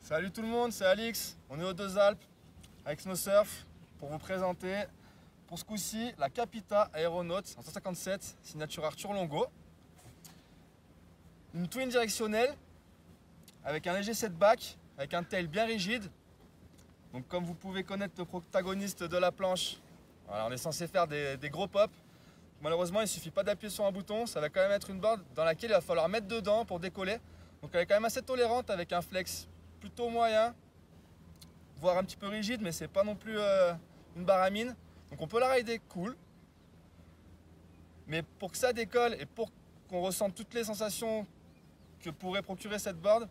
Salut tout le monde, c'est Alix. On est aux Deux Alpes avec Snowsurf pour vous présenter pour ce coup-ci la Capita Aeronaut en 157 signature Arthur Longo. Une twin directionnelle avec un léger setback, avec un tail bien rigide. Donc comme vous pouvez connaître le protagoniste de la planche, voilà, on est censé faire des gros pops. Malheureusement il ne suffit pas d'appuyer sur un bouton, ça va quand même être une board dans laquelle il va falloir mettre dedans pour décoller. Donc elle est quand même assez tolérante avec un flex plutôt moyen, voire un petit peu rigide, mais c'est pas non plus une barre à mine. Donc on peut la rider cool. Mais pour que ça décolle et pour qu'on ressente toutes les sensations que pourrait procurer cette board,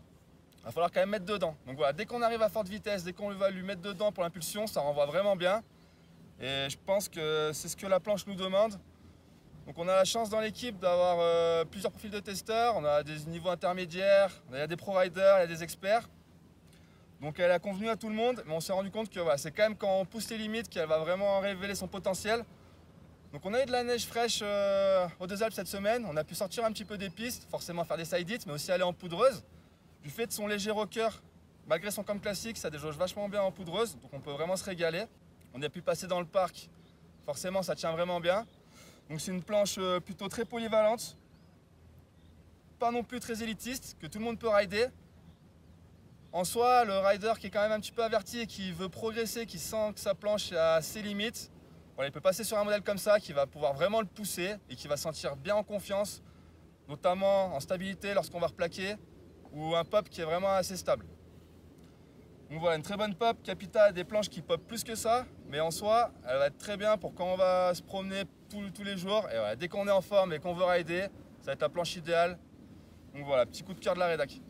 il va falloir quand même mettre dedans. Donc voilà, dès qu'on arrive à forte vitesse, dès qu'on va lui mettre dedans pour l'impulsion, ça renvoie vraiment bien. Et je pense que c'est ce que la planche nous demande. Donc on a la chance dans l'équipe d'avoir plusieurs profils de testeurs. On a des niveaux intermédiaires, il y a des pro-riders, il y a des experts. Donc elle a convenu à tout le monde, mais on s'est rendu compte que voilà, c'est quand même quand on pousse les limites qu'elle va vraiment révéler son potentiel. Donc on a eu de la neige fraîche aux Deux Alpes cette semaine. On a pu sortir un petit peu des pistes, forcément faire des side hits, mais aussi aller en poudreuse. Du fait de son léger rocker, malgré son cam classique, ça déjauge vachement bien en poudreuse, donc on peut vraiment se régaler. On a pu passer dans le parc, forcément ça tient vraiment bien. Donc c'est une planche plutôt très polyvalente, pas non plus très élitiste, que tout le monde peut rider. En soi, le rider qui est quand même un petit peu averti et qui veut progresser, qui sent que sa planche est à ses limites, voilà, il peut passer sur un modèle comme ça qui va pouvoir vraiment le pousser et qui va se sentir bien en confiance, notamment en stabilité lorsqu'on va replaquer, ou un pop qui est vraiment assez stable. Donc voilà, une très bonne pop. Capita a des planches qui pop plus que ça, mais en soi, elle va être très bien pour quand on va se promener tous les jours. Et voilà, dès qu'on est en forme et qu'on veut rider, ça va être la planche idéale. Donc voilà, petit coup de cœur de la rédac.